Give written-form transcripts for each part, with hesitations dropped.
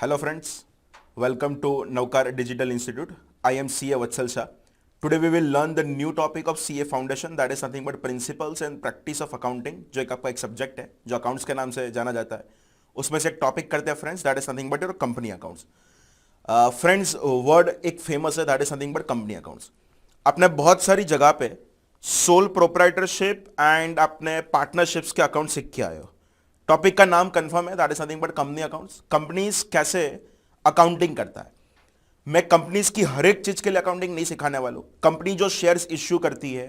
Hello friends, welcome to Navkar Digital Institute. I am CA Vatsal Shah. Today we will learn the new topic of CA Foundation, that is nothing but principles and practice of accounting, जो एक आपका एक subject है जो accounts के नाम से जाना जाता है. उसमें से एक टॉपिक करते हैं friends, that is nothing but your company accounts. Friends word एक फेमस है, that is nothing but company accounts. आपने बहुत सारी जगह पे सोल प्रोप्राइटरशिप एंड अपने पार्टनरशिप्स के अकाउंट सीख के आए हो. टॉपिक का नाम कंफर्म है, that is nothing but company accounts. Companies कैसे अकाउंटिंग करता है. मैं कंपनीज की हर एक चीज के लिए अकाउंटिंग नहीं सिखाने वाला हूं. कंपनी जो शेयर्स इश्यू करती है,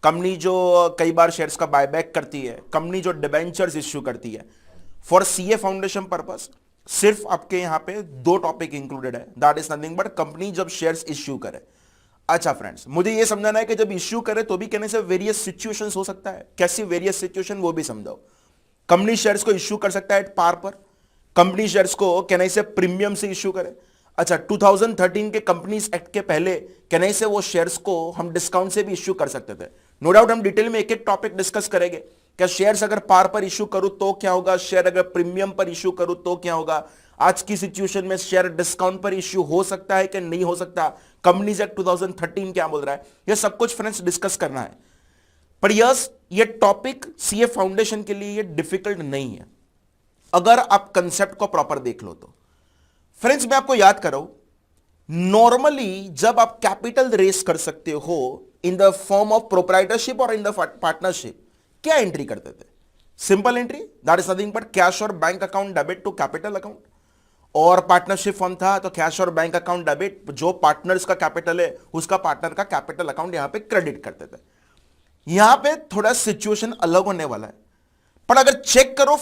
कंपनी जो कई बार शेयर्स का बायबैक करती है, कंपनी जो डिबेंचर्स इश्यू करती है, फॉर सीए फाउंडेशन पर्पस सिर्फ आपके यहां पे दो टॉपिक इंक्लूडेड है, that is nothing but company जब शेयर्स इश्यू करे. अच्छा फ्रेंड्स, मुझे ये समझाना है कि जब इश्यू करे तो भी कहने से वेरियस सिचुएशंस हो सकता है. कैसी वेरियस सिचुएशन वो भी समझाओ. कंपनी शेयर्स को इश्यू कर सकता है एट पार पर. कंपनी शेयर्स को कहने से प्रीमियम से इश्यू करे. अच्छा, 2013 के कंपनीज एक्ट के पहले कहने से वो शेयर्स को हम डिस्काउंट से भी इश्यू कर सकते थे. नो डाउट हम डिटेल में एक एक टॉपिक डिस्कस करेंगे. क्या शेयर्स अगर पार पर इश्यू करूं तो क्या होगा, शेयर अगर प्रीमियम पर इश्यू करूं तो क्या होगा, आज की सिचुएशन में शेयर डिस्काउंट पर इश्यू हो सकता है कि नहीं हो सकता, कंपनीज एक्ट 2013 क्या बोल रहा है, यह सब कुछ फ्रेंड्स डिस्कस करना है. पर यस, ये टॉपिक सीए फाउंडेशन के लिए ये डिफिकल्ट नहीं है अगर आप कंसेप्ट को प्रॉपर देख लो तो. फ्रेंड्स मैं आपको याद कराऊं, नॉर्मली जब आप कैपिटल रेस कर सकते हो in the form of proprietorship और इन द पार्टनरशिप, क्या एंट्री करते थे. Simple entry, that is nothing but cash और bank account debit to capital account. और पार्टनरशिप फॉर्म था तो कैश और बैंक अकाउंट डेबिट, जो पार्टनर्स का कैपिटल है उसका पार्टनर का कैपिटल अकाउंट यहां पे क्रेडिट करते थे. यहां पे थोड़ा सिचुएशन अलग होने वाला है, पर अगर चेक करो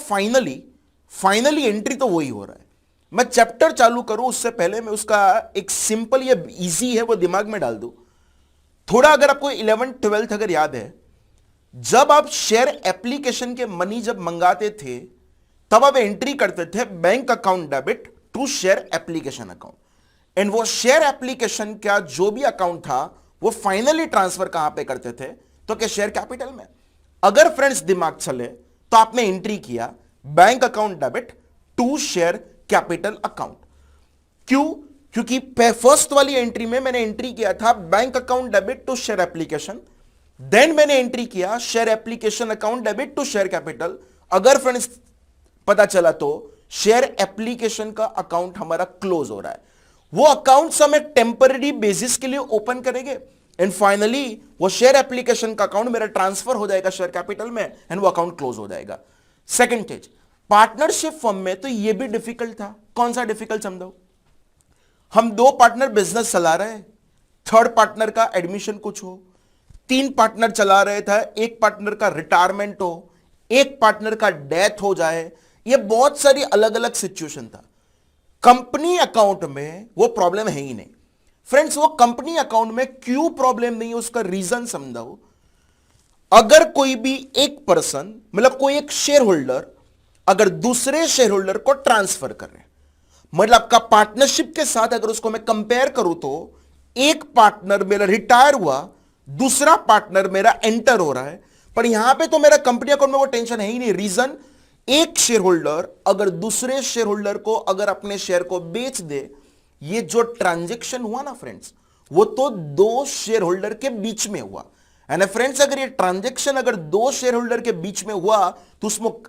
फाइनली एंट्री तो वही हो रहा है. मैं चैप्टर चालू करूं उससे पहले मैं उसका एक सिंपल, ये इजी है वो दिमाग में डाल दूं थोड़ा. अगर आपको 11th 12th अगर याद है, जब आप शेयर एप्लीकेशन के मनी जब मंगाते थे तब आप एंट्री करते थे bank account debit to share application account. And वो शेयर एप्लीकेशन का जो भी अकाउंट था वो फाइनली ट्रांसफर कहां पे करते थे, तो क्या शेयर कैपिटल में. अगर फ्रेंड्स दिमाग चले तो आपने एंट्री किया bank account debit to share capital account. क्यों? क्योंकि फर्स्ट वाली एंट्री में मैंने एंट्री किया था bank account debit to share application, then मैंने एंट्री किया share application account debit to share capital. अगर फ्रेंड्स पता चला तो शेयर एप्लीकेशन का अकाउंट हमारा क्लोज हो रहा है. वो अकाउंट हम एक टेम्पररी बेसिस के लिए ओपन करेंगे एंड फाइनली वो शेयर एप्लीकेशन का अकाउंट मेरा ट्रांसफर हो जाएगा शेयर कैपिटल में एंड वो अकाउंट क्लोज हो जाएगा. सेकंड स्टेज पार्टनरशिप फॉर्म में तो ये भी डिफिकल्ट था. कौन सा डिफिकल्ट समझाओ. हम दो पार्टनर बिजनेस चला रहे हैं, थर्ड पार्टनर का एडमिशन कुछ हो, तीन पार्टनर चला रहे थे, एक पार्टनर का रिटायरमेंट हो, एक पार्टनर का डेथ हो जाए, ये बहुत सारी अलग अलग सिचुएशन था. कंपनी अकाउंट में वो प्रॉब्लम है ही नहीं. फ्रेंड्स वो कंपनी अकाउंट में क्यों प्रॉब्लम नहीं है उसका रीजन समझाओ. अगर कोई भी एक पर्सन, मतलब कोई एक शेयर होल्डर अगर दूसरे शेयर होल्डर को ट्रांसफर कर रहे, मतलब आपका पार्टनरशिप के साथ अगर उसको मैं कंपेयर करूं तो एक पार्टनर मेरा रिटायर हुआ, दूसरा पार्टनर मेरा एंटर हो रहा है, पर यहां पे तो मेरा कंपनी अकाउंट में वो टेंशन है ही नहीं. रीजन, एक शेयर होल्डर अगर दूसरे शेयर होल्डर को अगर अपने शेयर को बेच दे, ये जो ट्रांजैक्शन हुआ ना फ्रेंड्स, वो तो दो शेयर होल्डर के बीच में हुआ. एंड फ्रेंड्स अगर ये ट्रांजैक्शन अगर दो शेयर होल्डर के बीच में हुआ तो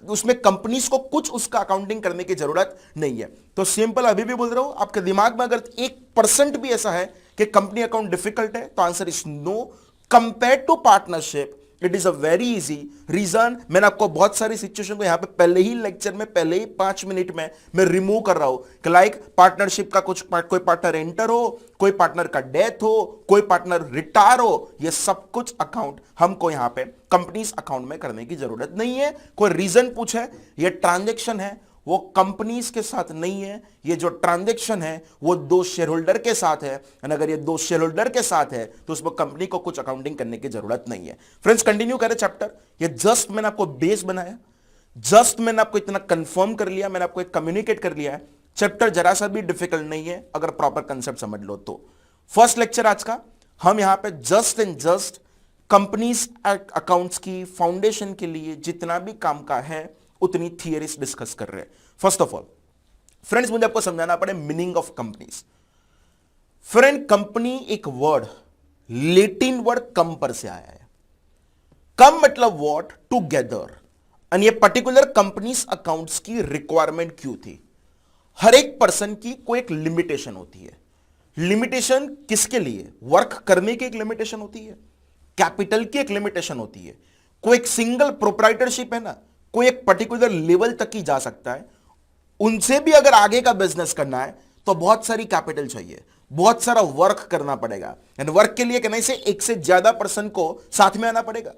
उसमें कंपनीज को कुछ उसका अकाउंटिंग करने की जरूरत नहीं है. तो सिंपल अभी भी बोल रहा हूं, आपके दिमाग में अगर 1% भी ऐसा है कि कंपनी अकाउंट डिफिकल्ट है तो answer is no. Compare to partnership it is a very easy. Reason, मैंने आपको बहुत सारी सिचुएशन को यहां पे पहले ही लेक्चर में पहले ही 5 मिनट में मैं रिमूव कर रहा हूं कि लाइक पार्टनरशिप का कोई पार्टनर एंटर हो, कोई पार्टनर का डेथ हो, कोई पार्टनर रिटायर हो, ये सब कुछ अकाउंट हमको यहां पे कंपनीज अकाउंट में करने की जरूरत नहीं है. कोई रीजन पूछे, ये ट्रांजेक्शन है वो कंपनीज के साथ नहीं है, ये जो ट्रांजैक्शन है वो दो शेयर होल्डर के साथ है. और अगर ये दो शेयर होल्डर के साथ है तो उसमें कंपनी को कुछ अकाउंटिंग करने की जरूरत नहीं है. फ्रेंड्स कंटिन्यू करें चैप्टर. ये जस्ट मैंने आपको बेस बनाया, जस्ट मैंने आपको इतना कंफर्म कर लिया, मैंने आपको एक कम्युनिकेट कर लिया है. चैप्टर जरा सा भी डिफिकल्ट नहीं है अगर प्रॉपर कंसेप्ट समझ लो तो. फर्स्ट लेक्चर आज का हम यहां पे just and just companies accounts की फाउंडेशन के लिए जितना भी काम का है उतनी थियरीज डिस्कस कर रहे हैं. फर्स्ट ऑफ ऑल फ्रेंड्स मुझे आपको समझाना पड़े meaning of companies. Friend, company एक वर्ड लेटिन वर्ड कम पर से आया है। कम मतलब व्हाट, टुगेदर। और ये पर्टिकुलर कंपनीज अकाउंट्स की रिक्वायरमेंट क्यों थी? हर एक पर्सन की कोई एक लिमिटेशन होती है। लिमिटेशन किसके लिए? वर्क करने की एक लिमिटेशन होती है, कैपिटल की एक लिमिटेशन होती है, कोई एक सिंगल प्रोप्राइटरशिप है ना, कोई एक पर्टिकुलर लेवल तक ही जा सकता है। उनसे भी अगर आगे का बिजनेस करना है तो बहुत सारी कैपिटल चाहिए, बहुत सारा वर्क करना पड़ेगा। एंड वर्क के लिए कहने से एक से ज्यादा पर्सन को साथ में आना पड़ेगा।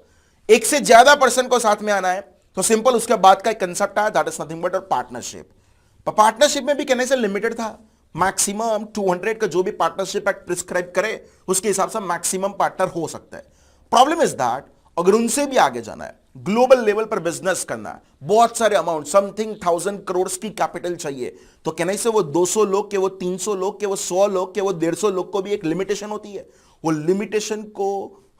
एक से ज्यादा पर्सन को साथ में आना है तो सिंपल उसके बाद का एक कंसेप्ट आया, that is nothing but partnership. Partnership में भी कहने से लिमिटेड था, मैक्सिमम 200 का जो भी पार्टनरशिप एक्ट प्रिस्क्राइब करे उसके हिसाब से मैक्सिमम पार्टनर हो सकता है। प्रॉब्लम इज दैट अगर उनसे भी आगे जाना है, ग्लोबल लेवल पर बिजनेस करना है, बहुत सारे अमाउंट, समथिंग 1000 करोड़ की कैपिटल चाहिए, तो कहने से वो 200 लोग के, वो 300 लोग के, वो 100 लोग के, वो 150 लोग को भी एक लिमिटेशन होती है। वो लिमिटेशन को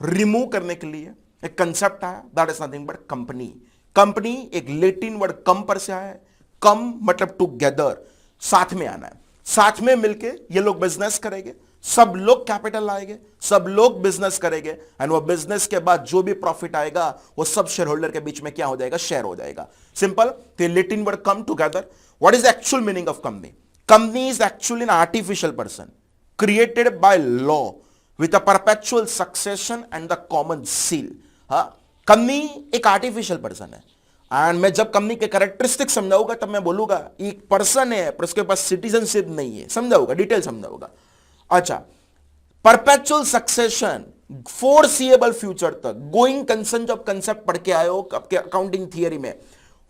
रिमूव करने के लिए एक कंसेप्ट आया, that is nothing but company. Company एक लेटिन वर्ड कम पर से आया है। कम मतलब टुगेदर, साथ में आना है, साथ में मिलके ये लोग बिजनेस करेंगे, सब लोग कैपिटल लाएंगे, सब लोग बिजनेस करेंगे, एंड वो बिजनेस के बाद जो भी प्रॉफिट आएगा वो सब शेयर होल्डर के बीच में क्या हो जाएगा? शेयर हो जाएगा। सिंपल। तो Latin word come together. What is actual meaning of company? Company is actually an artificial person created by law with a perpetual succession and the common seal. Company एक artificial person है, and मैं जब company के characteristic समझाऊंगा तब मैं बोलूंगा एक पर्सन है पर उसके पास सिटीजनशिप नहीं है, समझाऊंगा, डिटेल समझाऊंगा। अच्छा, परपेचुअल सक्सेशन, फोरसीएबल फ्यूचर तक, गोइंग कंसर्न जब कंसेप्ट पढ़ के आए हो आपके अकाउंटिंग थियरी में,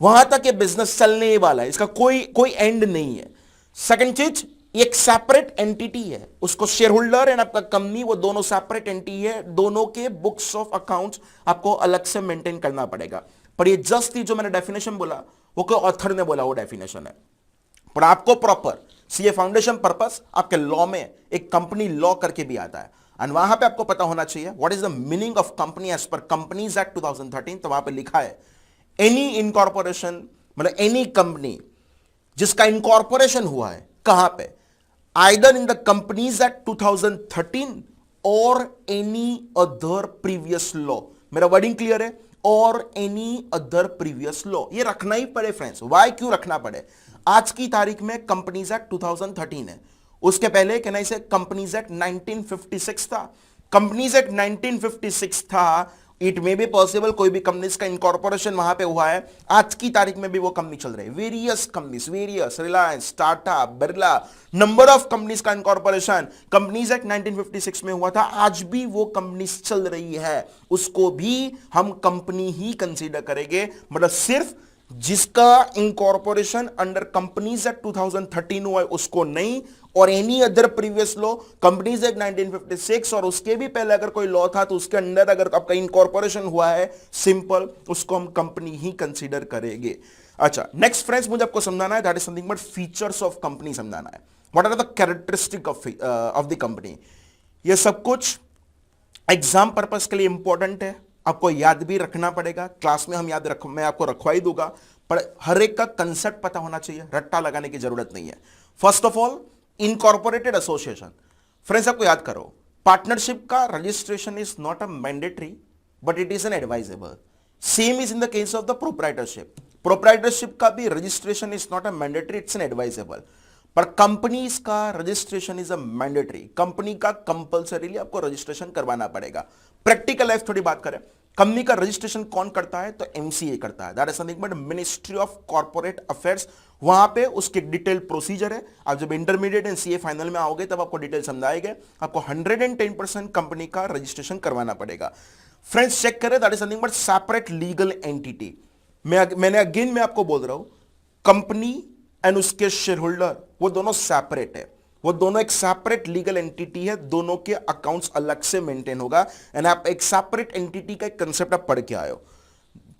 वहां तक ये बिजनेस चलने ही वाला है, इसका कोई एंड नहीं है। सेकंड चीज, एक सेपरेट एंटिटी है, उसको शेयर होल्डर एंड आपका कंपनी, वो दोनों सेपरेट एंटिटी है, दोनों के बुक्स ऑफ अकाउंट्स आपको अलग से मेंटेन करना पड़ेगा। पर ये जस्ट जो मैंने डेफिनेशन बोला वो कोई ऑथर ने बोला, वो डेफिनेशन है, पर आपको प्रॉपर सीए फाउंडेशन पर्पस आपके लॉ में एक कंपनी लॉ करके भी आता है, एंड वहां पे आपको पता होना चाहिए what is the meaning of company as per companies act 2013। तो वहां पे लिखा है एनी इनकॉर्पोरेशन, मतलब एनी कंपनी जिसका इनकॉर्पोरेशन हुआ है, कहां पे? Either in the companies act 2013 और एनी अदर प्रीवियस लॉ। मेरा वर्डिंग क्लियर है? और एनी अदर प्रीवियस लॉ, ये रखना ही पड़े फ्रेंड्स। वाई क्यों रखना पड़े? आज की तारीख में कंपनीज एक्ट 2013 है, उसके पहले कहना इसे कंपनीज एक्ट 1956 था। कंपनीज एक्ट 1956 था, इट मे बी पॉसिबल कोई भी कंपनीज का इनकॉर्पोरेशन वहां पे हुआ है, आज की तारीख में भी वो कंपनी चल रही है। Various companies, various, Reliance, Tata, Birla, number of companies का इनकॉर्पोरेशन कंपनीज एक्ट 1956 में हुआ था, आज भी वो कंपनीज चल रही है, उसको भी हम कंपनी ही कंसीडर करेंगे। मतलब सिर्फ जिसका इनकॉर्पोरेशन अंडर कंपनीज एक्ट 2013 हुआ है उसको नहीं, और any other previous law, companies act 1956 और उसके भी पहले अगर कोई लॉ था तो उसके अंडर अगर आपका इनकॉर्पोरेशन हुआ है, सिंपल उसको हम कंपनी ही कंसीडर करेंगे। अच्छा, नेक्स्ट फ्रेंड्स मुझे आपको समझाना है, that is something but features of company समझाना है। What are the characteristic of the company. ये सब कुछ एग्जाम पर्पस के लिए इंपॉर्टेंट है, आपको याद भी रखना पड़ेगा। क्लास में हम मैं आपको रखवा ही दूंगा, पर हर एक का कंसेप्ट पता होना चाहिए, रट्टा लगाने की जरूरत नहीं है। First of all, incorporated association. Friends आपको याद करो, पार्टनरशिप का registration is not a mandatory but it is an advisable. Same is in the case of the proprietorship. Proprietorship का भी registration is not a mandatory, it's an advisable. पर companies का registration is a mandatory, company का compulsorily आपको registration करवाना पड़ेगा। Practical life थोड़ी बात करें, कंपनी का रजिस्ट्रेशन कौन करता है? तो एमसीए करता है, that is something but ministry of corporate affairs. वहां पे उसके डिटेल प्रोसीजर है। आप जब इंटरमीडिएट एंड सीए फाइनल में आओगे तब आपको डिटेल समझाएंगे। आपको 110% कंपनी का रजिस्ट्रेशन करवाना पड़ेगा। फ्रेंड्स चेक करें, that is something but separate legal entity. मैंने अगेन मैं आपको बोल रहा हूं, कंपनी एंड उसके शेयर होल्डर वो दोनों सेपरेट है, वो दोनों एक सेपरेट लीगल एंटिटी है, दोनों के अकाउंट्स अलग से मेंटेन होगा, एंड आप एक सेपरेट एंटिटी का एक कंसेप्ट आप पढ़ के आए हो।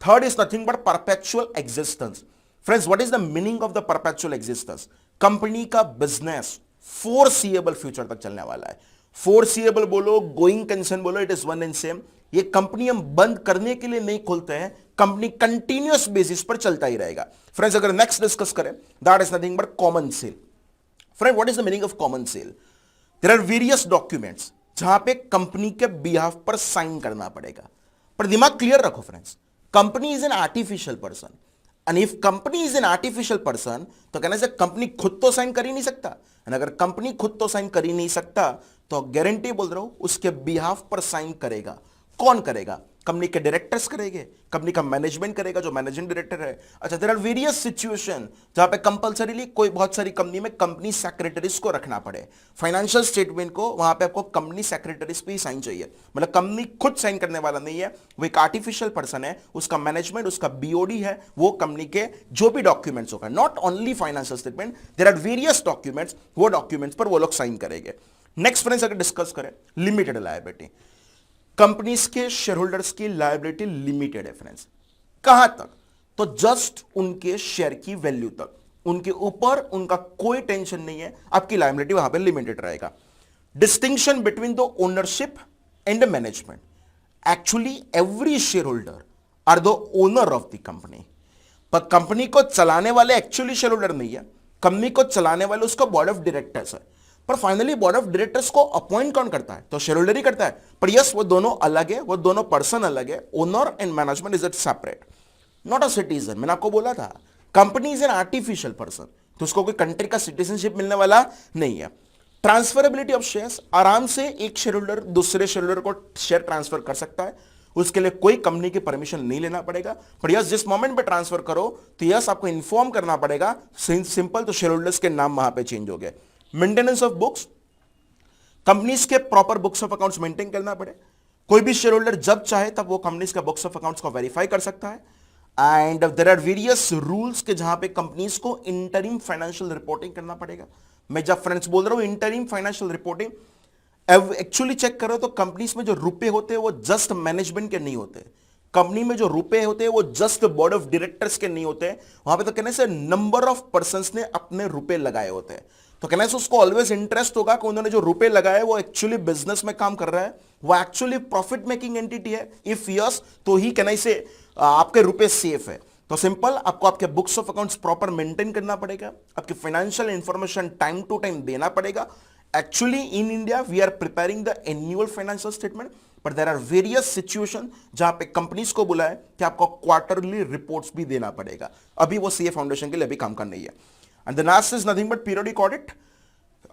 Third is nothing but perpetual existence. Friends what is the meaning of the perpetual existence? Company का बिजनेस फोरसीएबल फ्यूचर तक चलने वाला है। फोरसीएबल बोलो, गोइंग कंसर्न बोलो, it is one and same. ये कंपनी हम बंद करने के लिए नहीं खोलते हैं, कंपनी कंटिन्यूअस बेसिस पर चलता ही रहेगा। फ्रेंड्स अगर नेक्स्ट डिस्कस करें, that is nothing but common seal. Friend what is the meaning of common seal? There are various documents जहां पे कंपनी के बिहाफ पर साइन करना पड़ेगा। पर दिमाग क्लियर रखो friends, company is an artificial person, and if company is an artificial person तो कहने से कंपनी खुद तो साइन कर ही नहीं सकता, एंड अगर कंपनी खुद तो साइन कर ही नहीं सकता तो गारंटी बोल रहा हूं उसके बिहाफ पर साइन करेगा। कौन करेगा? कंपनी के डायरेक्टर्स करेंगे, कंपनी का मैनेजमेंट करेगा जो मैनेजिंग डायरेक्टर है। अच्छा, देयर आर वेरियस सिचुएशन जहां पे कंपलसरीली कोई बहुत सारी कंपनी में कंपनी सेक्रेटरीज को रखना पड़े, फाइनेंशियल स्टेटमेंट को वहां पे आपको कंपनी सेक्रेटरीज पे ही साइन चाहिए, मतलब कंपनी खुद साइन करने वाला नहीं है, वो एक आर्टिफिशियल पर्सन है, उसका मैनेजमेंट, उसका बीओडी है, वो कंपनी के जो भी डॉक्यूमेंट्स होगा, not only financial statement, there are various documents, वो डॉक्यूमेंट्स पर वो लोग साइन करेंगे। नेक्स्ट फ्रेंड्स अगर डिस्कस करें लिमिटेड लायबिलिटी, कंपनीज के शेयर होल्डर्स की लायबिलिटी लिमिटेड है फ्रेंड्स। कहां तक? तो जस्ट उनके शेयर की वैल्यू तक, उनके ऊपर उनका कोई टेंशन नहीं है, आपकी लायबिलिटी वहां पे लिमिटेड रहेगा। Distinction between the ownership and the management, actually every share holder are the owner of the company, पर कंपनी को चलाने वाले एक्चुअली शेयर होल्डर नहीं है, कंपनी को चलाने वाले उसका बोर्ड ऑफ डायरेक्टर्स है, पर फाइनली बोर्ड ऑफ डायरेक्टर्स को अपॉइंट कौन करता है? तो शेयर होल्डर ही करता है। पर यस, वो दोनों अलग है, वो दोनों पर्सन अलग है, owner and management is it separate, not a citizen. मैंने आपको बोला था company is an artificial person, तो उसको कोई कंट्री का सिटीजनशिप मिलने वाला नहीं है। ट्रांसफरेबिलिटी ऑफ शेयर्स, आराम से एक शेयर होल्डर दूसरे शेयर होल्डर को शेयर ट्रांसफर कर सकता है, उसके लिए कोई कंपनी की परमिशन नहीं लेना पड़ेगा। पर यस, जिस मोमेंट पे ट्रांसफर करो तो यस आपको इन्फॉर्म करना पड़ेगा, सिंपल, तो शेयर होल्डर्स के नाम वहां पे चेंज हो गए। मेंटेनेंस ऑफ बुक्स, कंपनीज के proper books of accounts maintain करना पड़े, कोई भी शेयर होल्डर जब चाहे तब वो कंपनीज का बुक्स ऑफ अकाउंट्स को वेरीफाई कर सकता है। And there are various rules के जहां पे कंपनीज को इंटरिम फाइनेंशियल रिपोर्टिंग करना पड़ेगा। मैं जब फ्रेंड्स बोल रहा हूं interim financial reporting, actually check करो तो कंपनीज में जो रुपए होते हैं वो जस्ट मैनेजमेंट के नहीं होते, कंपनी में जो रुपए होते हैं वो जस्ट बोर्ड ऑफ डायरेक्टर्स के नहीं होते, वहां पे तो कहने से नंबर ऑफ पर्संस ने अपने रुपए लगाए होते हैं। तो कहने से उसको ऑलवेज इंटरेस्ट होगा कि उन्होंने जो रुपए लगाए वो एक्चुअली बिजनेस में काम कर रहा है, वो एक्चुअली प्रॉफिट मेकिंग एंटिटी है। इफ यस तो ही कहने से आपके रुपए सेफ है। तो सिंपल, आपको आपके books of accounts proper maintain करना पड़ेगा, आपकी financial information time to time देना पड़ेगा। Actually in India we are preparing the annual financial statement, but there are various situation जहां पे कंपनीज को बुलाया कि आपको क्वार्टरली रिपोर्ट्स भी देना पड़ेगा। अभी वो सीए फाउंडेशन के लिए भी काम कर नहीं है। And the last is nothing but periodic audit.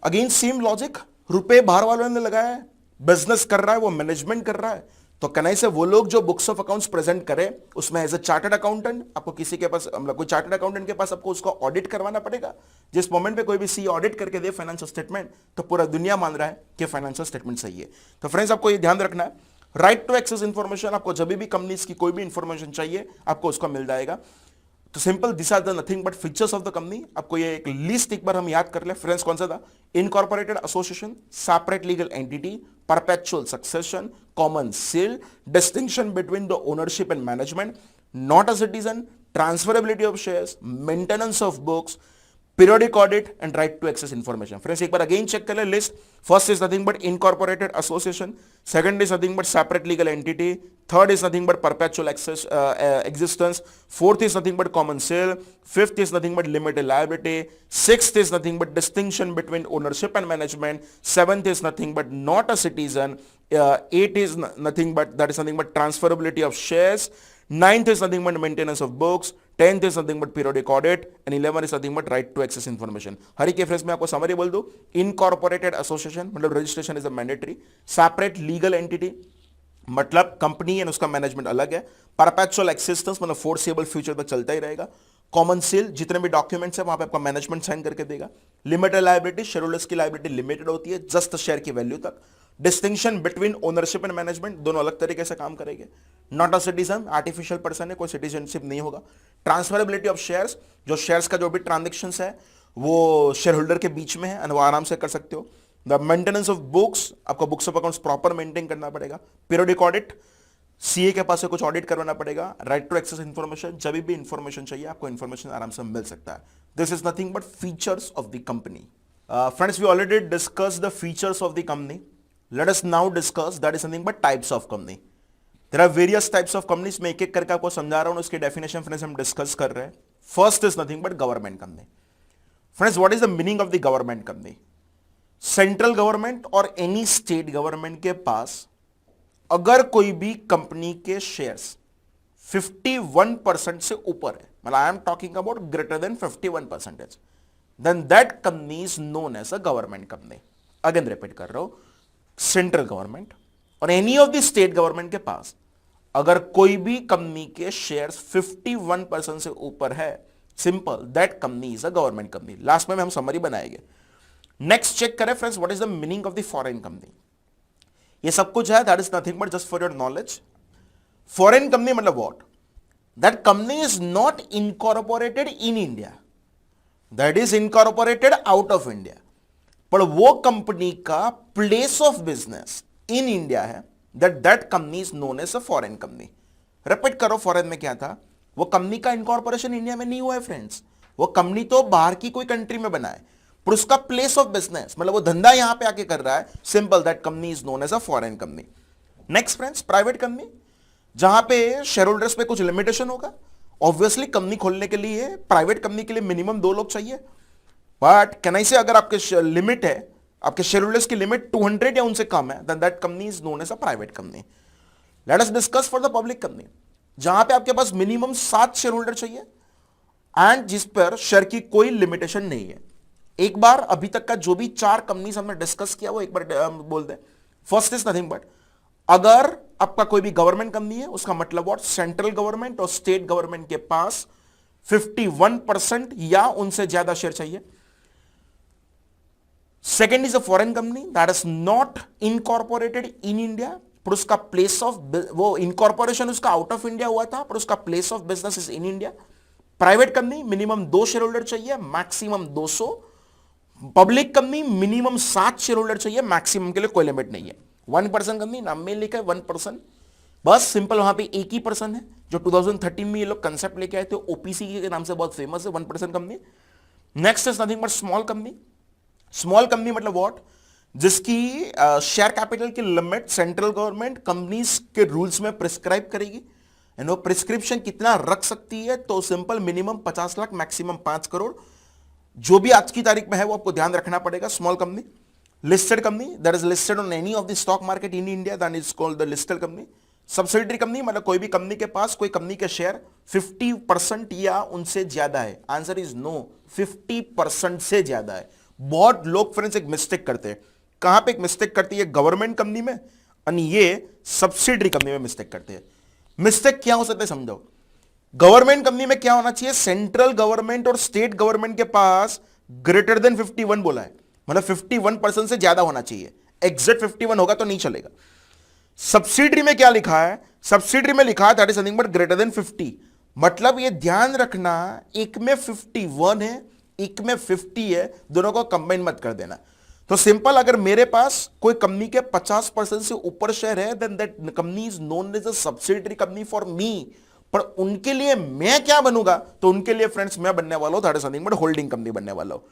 Again same logic, रुपए बाहर वालों ने लगाया है, बिजनेस कर रहा है, वो मैनेजमेंट कर रहा है, तो कहने से वो लोग जो बुक्स ऑफ अकाउंट्स प्रेजेंट करें उसमें एज ए चार्टर्ड अकाउंटेंट आपको किसी के पास, मतलब कोई चार्टर्ड अकाउंटेंट के पास आपको उसको ऑडिट करवाना पड़ेगा। जिस मोमेंट पे कोई भी सी ऑडिट करके दे फाइनेंशियल स्टेटमेंट तो पूरा दुनिया मान रहा है कि फाइनेंशियल स्टेटमेंट सही है। तो फ्रेंड्स आपको ये ध्यान रखना है, राइट टू एक्सेस इंफॉर्मेशन, आपको जब भी कंपनीज की कोई भी इंफॉर्मेशन चाहिए आपको उसका मिल जाएगा। तो simple, this are the nothing but features of the company. आपको ये एक लिस्ट एक बार हम याद कर ले फ्रेंड्स, कौन सा था? Incorporated association, separate legal entity, perpetual succession, common seal, distinction between the ownership and management, not a citizen, transferability of shares, maintenance of books, periodic audit and right to access information. Friends एक बार again check कर ले list. First is nothing but incorporated association, second is nothing but separate legal entity, third is nothing but perpetual access existence, fourth is nothing but common sale, fifth is nothing but limited liability, sixth is nothing but distinction between ownership and management, seventh is nothing but not a citizen, eight is nothing but that is nothing but transferability of shares, ninth is nothing but maintenance of books, 10th is nothing but periodic audit, and 11 is nothing but right to access information. हर एक friends में आपको summary बोल दूं, incorporated association मतलब registration is a mandatory, separate legal entity मतलब company and उसका management अलग है, परपेचुअल एक्सिस्टेंस मतलब फोर्सेबल फ्यूचर तक चलता ही रहेगा, कॉमन सेल जितने भी डॉक्यूमेंट्स है वहां पे आपका मैनेजमेंट साइन करके देगा, लिमिटेड लायबिलिटी शेयर होल्डर्स की लायबिलिटी लिमिटेड होती है जस्ट शेयर की वैल्यू तक, distinction between ownership and management दोनों अलग तरीके से काम करेंगे, not a citizen artificial person है, कोई सिटीजनशिप नहीं होगा, ट्रांसफरेबिलिटी ऑफ शेयर्स जो शेयर्स का जो भी ट्रांजेक्शंस है वो शेयर होल्डर के बीच में है और वो आराम से कर सकते हो, द मेंटेनेंस ऑफ बुक्स आपको books of accounts proper maintain करना पड़ेगा, पीरियोडिक ऑडिट सीए के पास से कुछ ऑडिट करवाना पड़ेगा, राइट टू एक्सेस इंफॉर्मेशन जब भी इंफॉर्मेशन चाहिए आपको इंफॉर्मेशन आराम से मिल सकता है। This is nothing but features of the company. Friends we already discuss the features of the company, let us now discuss that is something but types of company. There are various types of companies, मैं एक एक करके आपको समझा रहा हूं, उसकी definition friends हम डिस्कस कर रहे हैं. First is nothing but government company. Friends, what is the meaning of the government company? Central government और एनी स्टेट गवर्नमेंट के पास अगर कोई भी कंपनी के शेयर्स 51% से ऊपर है, मतलब I am talking about greater than 51%, then that company is known as a government company. Again repeat कर रहा हूं, सेंट्रल गवर्नमेंट और any of the state government के पास अगर कोई भी कंपनी के शेयर्स 51% से ऊपर है, simple, that company is a government company. Last में हम समरी बनाएंगे. नेक्स्ट चेक करें friends, what is the meaning of the foreign company. ये सब कुछ है, that is nothing but just for your knowledge. Foreign company मतलब what? That company is not incorporated in India, that is incorporated out of India, पर वो company का place of business in India है, that company is known as a foreign company. Repeat करो, foreign में क्या था? वो कंपनी का इनकॉर्पोरेशन इंडिया में नहीं हुआ है फ्रेंड्स, वो कंपनी तो बाहर की कोई कंट्री में बना है, पर उसका प्लेस ऑफ बिजनेस मतलब वो धंधा यहां पे आके कर रहा है, simple, that company is known as a foreign company. Next friends, private company, जहां पे शेयर होल्डर्स पे कुछ लिमिटेशन होगा. ऑब्वियसली कंपनी खोलने के लिए, प्राइवेट कंपनी के लिए मिनिमम 2 लोग चाहिए, बट कैन आई से अगर आपके लिमिट है, आपके शेयर होल्डर्स की लिमिट 200 या उनसे कम है, then that company is known as a private company. Let us discuss for the public company, जहां पे आपके पास मिनिमम 7 शेयर होल्डर चाहिए एंड जिस पर शेयर की कोई लिमिटेशन नहीं है. एक बार अभी तक का जो भी 4 कंपनीज हमने डिस्कस किया वो एक बार बोल दें. फर्स्ट इज नथिंग बट, अगर आपका कोई भी गवर्नमेंट कंपनी है, उसका मतलब व्हाट? सेंट्रल गवर्नमेंट और स्टेट गवर्नमेंट के पास 51% या उनसे ज्यादा शेयर चाहिए. Second is a foreign company that is not incorporated in India, पर उसका प्लेस ऑफ, वो इनकॉर्पोरेशन उसका आउट ऑफ इंडिया हुआ था, पर उसका place of business is in India. Private company, minimum 2 share holder चाहिए, maximum 200. Public company, minimum 7 share holder चाहिए, मैक्सिमम के लिए कोई लिमिट नहीं है. 1% कंपनी, नाम में लिखा है 1%, बस सिंपल, वहां पे एक ही पर्सन है, जो 2013 में ये लोग कंसेप्ट लेके आए थे, ओपीसी के नाम से बहुत फेमस है, 1% company. Next is nothing but small company. Small company मतलब व्हाट? जिसकी शेयर कैपिटल की लिमिट सेंट्रल गवर्नमेंट कंपनीज के रूल्स में प्रिस्क्राइब करेगी, एंड वो प्रिस्क्रिप्शन कितना रख सकती है, तो simple, minimum 50 lakh, maximum 5 crore, जो भी आज की तारीख में है वो आपको ध्यान रखना पड़ेगा. Small company. Listed company that is listed on any of the stock market in India, that is called the listed company. Subsidiary company मतलब कोई भी कंपनी के पास कोई कंपनी के शेयर 50% या उनसे ज्यादा है. आंसर इज नो, 50% से ज्यादा है. बहुत लोग फ्रेंड्स एक मिस्टेक करते हैं. कहां पे एक मिस्टेक करती है? गवर्नमेंट कंपनी में, और ये सब्सिडरी कंपनी में मिस्टेक करते हैं. मिस्टेक क्या हो सकता है समझो. गवर्नमेंट कंपनी में क्या होना चाहिए? सेंट्रल गवर्नमेंट और स्टेट गवर्नमेंट के पास ग्रेटर देन 51 बोला है, मतलब 51% से ज्यादा होना चाहिए. एग्जैक्ट 51 होगा तो नहीं चलेगा. सब्सिडरी में क्या लिखा है? सब्सिडरी में लिखा है that is nothing but greater than 50. मतलब ये ध्यान रखना, एक में 51 है, एक में 50 है, दोनों को कंबाइन मत कर देना. तो सिंपल, अगर मेरे पास कोई कंपनी के 50% से ऊपर शेयर है, then that company is known as a subsidiary company for me. पर उनके लिए मैं क्या बनूंगा? तो उनके लिए फ्रेंड्स मैं बनने वाला हूं that is nothing but holding company बनने वाला हूं.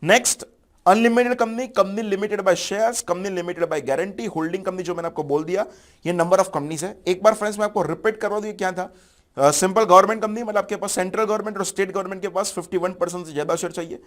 Next, unlimited company, company limited by shares, company limited by guarantee. Holding company जो मैंने आपको बोल दिया, ये नंबर ऑफ कंपनीज है. एक बार फ्रेंड्स मैं आपको रिपीट करवा दूं क्या था. सिंपल, गवर्नमेंट कंपनी मतलब आपके पास सेंट्रल गवर्नमेंट और स्टेट गवर्नमेंट के पास 51% से ज्यादा शेयर चाहिए.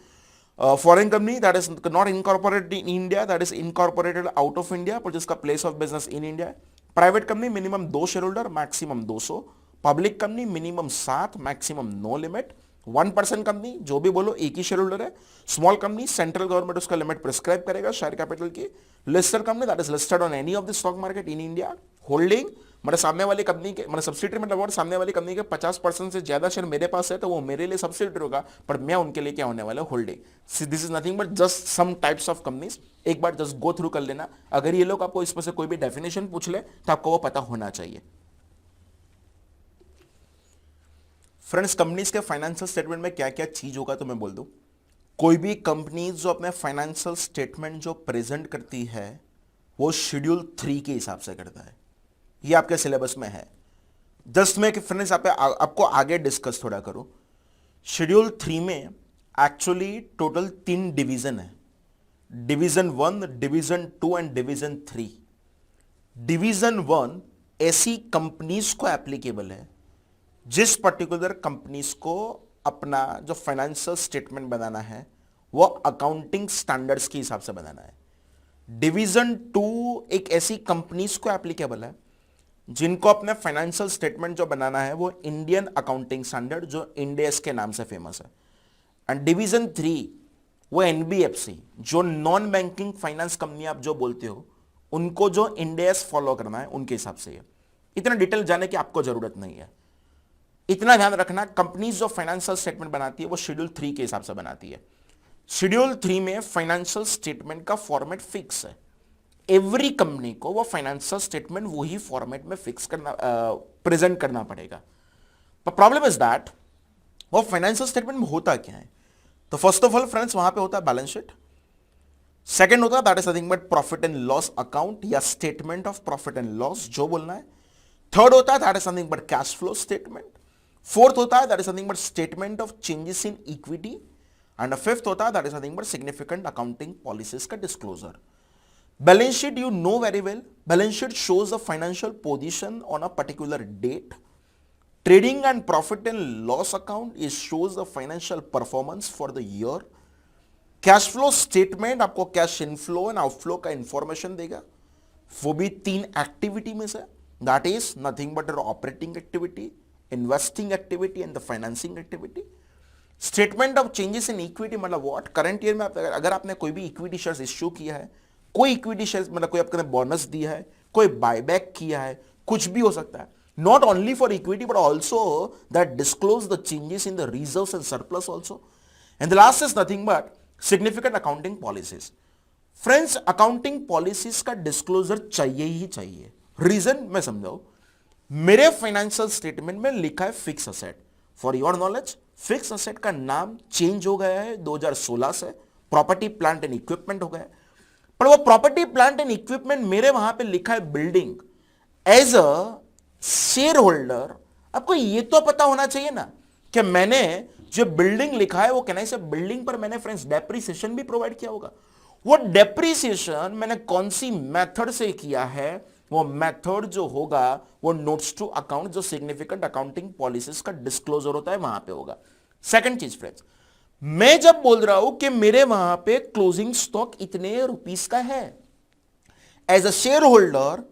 Foreign company that is not incorporated in India, that is incorporated out of India, पर जिसका place of business in India है. Private company, minimum 2 shareholder, maximum 200. Public company, minimum 7, maximum no limit. 1% company, जो भी बोलो एक ही shareholder है. Small company, central government उसका लिमिट प्रिस्क्राइब करेगा शेयर कैपिटल की. Listed company that is listed on any of the stock market in India. Holding मतलब सामने वाली कंपनी के, मतलब सब्सिडरी मतलब सामने वाली कंपनी के 50% से ज्यादा शेयर मेरे पास है, तो वो मेरे लिए सब्सिडरी होगा, पर मैं उनके लिए क्या होने वाला है? Holding. This is nothing but just some types of companies. एक बार जस्ट गो थ्रू कर लेना. अगर ये लोग आपको इसमें से कोई भी डेफिनेशन पूछ ले तो आपको वो पता होना चाहिए. फ्रेंड्स, कंपनीज के फाइनेंशियल स्टेटमेंट में क्या क्या चीज होगा तो मैं बोल दूं. कोई भी कंपनी जो अपने फाइनेंशियल स्टेटमेंट जो प्रेजेंट करती है वो शेड्यूल 3 के हिसाब से करता है. ये आपके सिलेबस में है. जस्ट मैं फ्रेंड्स आपको आगे डिस्कस थोड़ा करूं. शेड्यूल 3 में एक्चुअली टोटल 3 डिवीजन है. Division 1, division 2 and division 3. Division 1 ऐसी कंपनीज को एप्लीकेबल है जिस पर्टिकुलर कंपनीज को अपना जो फाइनेंशियल स्टेटमेंट बनाना है वो अकाउंटिंग स्टैंडर्ड्स के हिसाब से बनाना है। डिवीजन 2 एक ऐसी कंपनीज को एप्लीकेबल है जिनको अपने फाइनेंशियल स्टेटमेंट जो बनाना है वो इंडियन अकाउंटिंग स्टैंडर्ड जो इंड एस के नाम से फेमस है। एंड डिवीजन 3 वो एनबीएफसी जो नॉन बैंकिंग फाइनेंस कंपनी आप जो बोलते हो उनको जो इंड एस फॉलो करना है उनके हिसाब से है। इतना डिटेल जाने की आपको जरूरत नहीं है। इतना ध्यान रखना, कंपनीज जो फाइनेंशियल स्टेटमेंट बनाती है वो शेड्यूल 3 के हिसाब से बनाती है। शेड्यूल 3 में फाइनेंशियल स्टेटमेंट का फॉर्मेट फिक्स है। एवरी कंपनी को वो फाइनेंशियल स्टेटमेंट वही फॉर्मेट में फिक्स करना प्रेजेंट करना पड़ेगा। पर प्रॉब्लम इज दैट वो फाइनेंशियल स्टेटमेंट में होता क्या है? तो फर्स्ट ऑफ ऑल फ्रेंड्स वहां पे होता है बैलेंस शीट। सेकंड होता है that is nothing but profit and loss account या statement of profit and loss जो बोलना है। थर्ड होता है that is nothing but cash flow statement. Fourth होता है that is nothing but statement of changes in equity. And fifth होता है that is nothing but significant accounting policies का disclosure. Balance sheet you know very well. Balance sheet shows the financial position on a particular date. Trading and profit and loss account is shows the financial performance for the year. Cash flow statement आपको cash inflow and outflow का information देगा। वो भी 3 activity में से, that is nothing but your operating activity, investing activity and the financing activity. Statement of changes in equity मतलब what? Current year में अगर आपने कोई भी इक्विटी शेयर्स इश्यू किया है, कोई इक्विटी शेयर्स मतलब कोई आपने बोनस दिया है, कोई बायबैक किया है, कुछ भी हो सकता है। Not only for equity but also that disclose the changes in the reserves and surplus also. And the last is nothing but significant accounting policies. Friends accounting policies का डिस्क्लोजर चाहिए ही चाहिए। रीजन मैं समझाऊं, मेरे फाइनेंशियल स्टेटमेंट में लिखा है fix asset. For your knowledge fix asset का नाम चेंज हो गया है 2016 से, प्रॉपर्टी प्लांट एंड इक्विपमेंट हो गया है। पर वो प्रॉपर्टी प्लांट एंड इक्विपमेंट मेरे वहां पे लिखा है building. As a share holder आपको ये तो पता होना चाहिए ना कि मैंने जो बिल्डिंग लिखा है वो कहना से बिल्डिंग पर मैंने फ्रेंड्स डेप्रिसिएशन भी प्रोवाइड किया होगा। वो डेप्रिसिएशन मैंने कौन सी मेथड से किया है, वो मेथड जो होगा वो नोट्स टू अकाउंट जो सिग्निफिकेंट अकाउंटिंग पॉलिसीज का डिस्क्लोजर होता है वहां पे होगा। सेकंड चीज फ्रेंड्स, मैं जब बोल रहा हूं कि मेरे वहां पे क्लोजिंग स्टॉक इतने रुपीस का है, as a share holder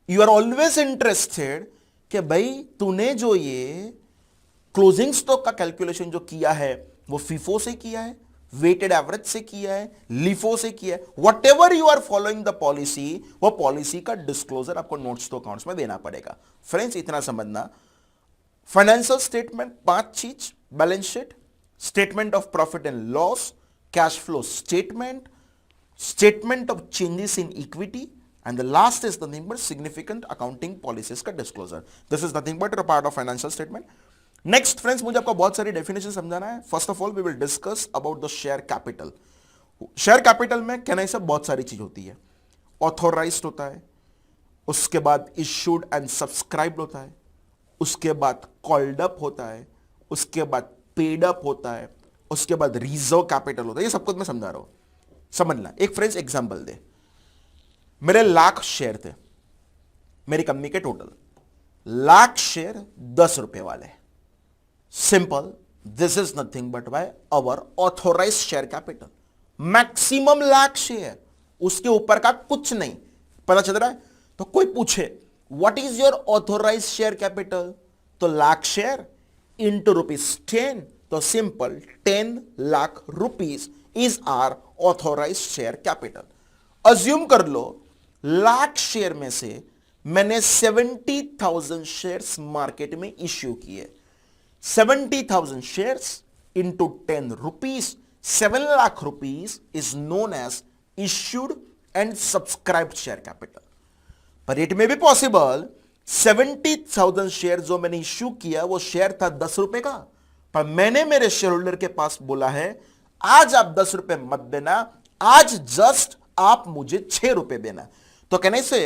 you are always interested कि भाई तूने जो ये क्लोजिंग स्टॉक का कैलकुलेशन जो किया है वो फीफो से किया है, वेटेड एवरेज से किया है, लिफो से किया है, whatever you are following the policy, वो पॉलिसी का डिस्क्लोजर आपको नोट्स टू अकाउंट्स में देना पड़ेगा। फ्रेंड्स इतना समझना, फाइनेंशियल स्टेटमेंट 5 चीज, balance sheet, statement of profit and loss, cash flow statement, statement of changes in equity, and the last is nothing but significant accounting policies का disclosure. This is nothing but a part of financial statement. Next friends, मुझे आपको बहुत सारी definition समझाना है। First of all we will discuss about the share capital. Share capital में कहने से बहुत सारी चीज होती है। Authorized होता है, उसके बाद issued and subscribed होता है, उसके बाद called up होता है, उसके बाद पेड अप होता है, उसके बाद रिजर्व कैपिटल होता है। ये सब कुछ मैं समझा रहा हूं, समझना। एक फ्रेंड्स एग्जांपल दे, मेरे 1,00,000 शेयर थे मेरी कंपनी के, टोटल 1,00,000 शेयर 10 रुपए वाले। Simple, this is nothing but by our authorise share capital. Maximum 1,00,000 share, उसके ऊपर का कुछ नहीं। पता चल रहा है? तो कोई पूछे what is your authorise share capital, तो 1,00,000 शेयर into rupees 10, तो simple 10 lakh rupees is our authorise share capital. Assume कर लो 1,00,000 शेयर में से मैंने 70,000 शेयर्स मार्केट में इश्यू किए। 70,000 shares into 10 rupees, 7 lakh rupees is known as issued and subscribed share capital. पर इट में भी पॉसिबल 70,000 शेयर जो मैंने इश्यू किया वो शेयर था 10 रुपए का, पर मैंने मेरे शेयर होल्डर के पास बोला है आज आप 10 रुपए मत देना, आज जस्ट आप मुझे 6 रुपए देना। तो कहने से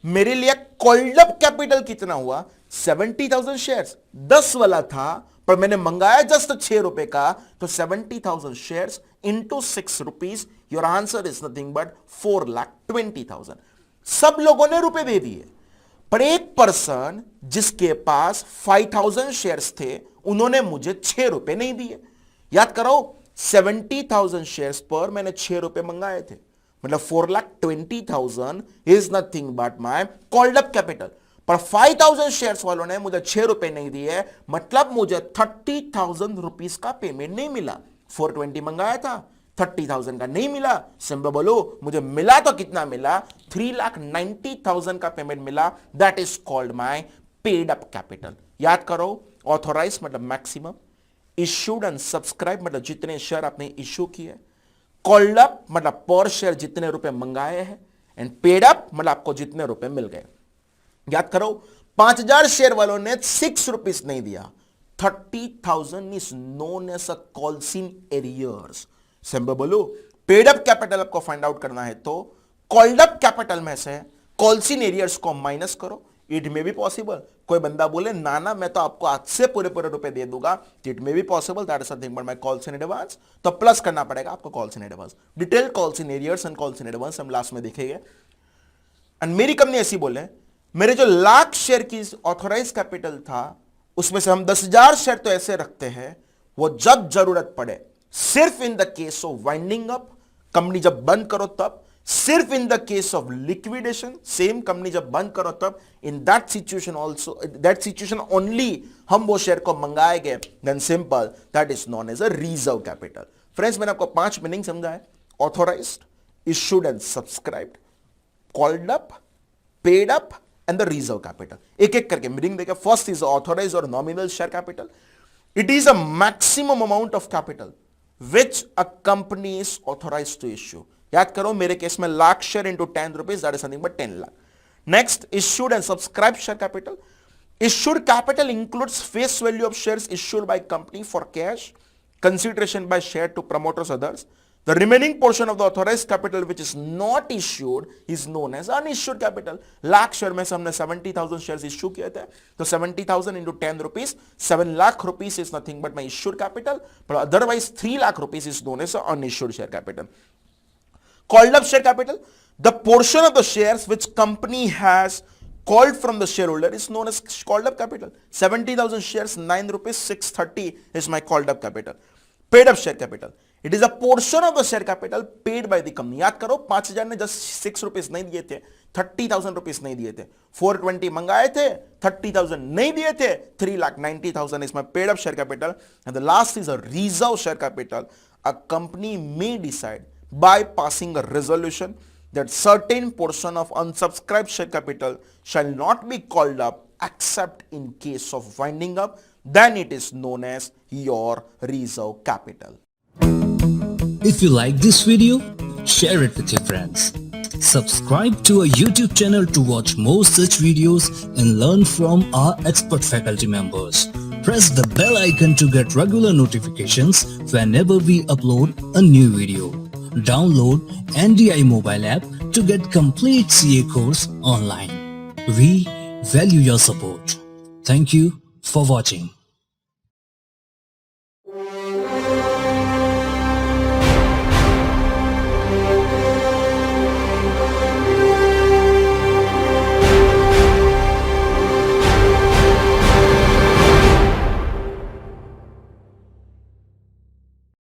मेरे लिए कॉल्ड अप कैपिटल कितना हुआ, 70,000 शेयर्स 10 वाला था पर मैंने मंगाया जस्ट 6 रुपए का, तो 70,000 shares into 6 rupees, your answer is nothing but 4,20,000। सब लोगों ने रुपए दे दिए, पर एक पर्सन जिसके पास 5000 शेयर्स थे उन्होंने मुझे 6 रुपए नहीं दिए। याद करो 70,000 शेयर्स पर मैंने 6 रुपए मंगाए थे, मतलब 4,20,000 is nothing but my called up capital. पर 5,000 शेयर्स वालों ने मुझे 6 रुपए नहीं दिए, मतलब मुझे 30,000 रुपीस का पेमेंट नहीं मिला। 420 मंगाया था, 30,000 का नहीं मिला। सिंपल बोलो, मुझे मिला तो कितना मिला? 3,90,000 का पेमेंट मिला। That is called my paid up capital. याद करो, ऑथोराइज मतलब मैक्सिमम, इश्यूड एंड सब्सक्राइब मतलब जितने शेयर आपने इश्यू किए, कॉल्ड अप मतलब पर शेयर जितने रुपए मंगाए हैं, एंड पेड अप मतलब आपको जितने रुपए मिल गए। याद करो 5,000 शेयर वालों ने 6 रुपीस नहीं दिया। 30,000 is known as a calls in arrears. Simple बोलो, पेड अप कैपिटल आपको फाइंड आउट करना है तो कॉल्ड अप कैपिटल में से कॉल्स इन एरियर्स को माइनस करो। इट मे बी पॉसिबल, कोई बंदा बोले ना ना मैं तो आपको आज से पूरे पूरे रुपए दे दूंगा, it may be possible, that is something but my calls in advance, तो प्लस करना पड़ेगा आपको calls in advance. Detail calls in arrears and calls in advance हम लास्ट में देखेंगे। एंड मेरी कंपनी ऐसी बोले, मेरे जो 1,00,000 शेयर की ऑथोराइज कैपिटल था उसमें से हम 10,000 शेयर तो ऐसे रखते हैं, वो जब जरूरत पड़े, सिर्फ in the case of winding up, company जब बंद करो तब, सिर्फ in the case of liquidation, same company जब बंद करो तब, in that situation also, that situation only हम वो शेयर को मंगाएंगे, then simple that is known as a reserve capital. Friends, मैंने आपको 5 मीनिंग समझा है, authorised, issued and subscribed, called up, paid up and the reserve capital. एक एक करके मीनिंग देखें। फर्स्ट इज ऑथोराइज्ड और nominal share capital. It is a maximum amount of capital which a company is authorized to issue. याद करो मेरे case में 1,00,000 share into 10 rupees, that is something but 10 lakh. Next, issued and subscribed share capital. Issued capital includes face value of shares issued by company for cash, consideration by share to promoters others. The remaining portion of the authorized capital which is not issued is known as unissued capital. 1,00,000 share में से हमने 70,000 shares issue किए थे, तो 70,000 into 10 rupees, 7 lakh rupees is nothing but my issued capital, but otherwise 3 lakh rupees is known as unissued share capital. Called up share capital, the portion of the shares which company has called from the shareholder is known as called up capital. 70,000 shares, 9 rupees 630 is my called up capital. Paid up share capital, it is a portion of the share capital paid by the company. याद करो 5,000 ने just 6 rupees नहीं दिए थे, 30,000 rupees नहीं दिए थे, 420 मंगाए थे, 30,000 नहीं दिए थे, 3,90,000 is my paid up share capital. And the last is a reserve share capital. A company may decide by passing a resolution that certain portion of unsubscribed share capital shall not be called up except in case of winding up, then it is known as your reserve capital. If you like this video, share it with your friends. Subscribe to our YouTube channel to watch more such videos and learn from our expert faculty members. Press the bell icon to get regular notifications whenever we upload a new video. Download NDI mobile app to get complete CA course online. We value your support. Thank you for watching.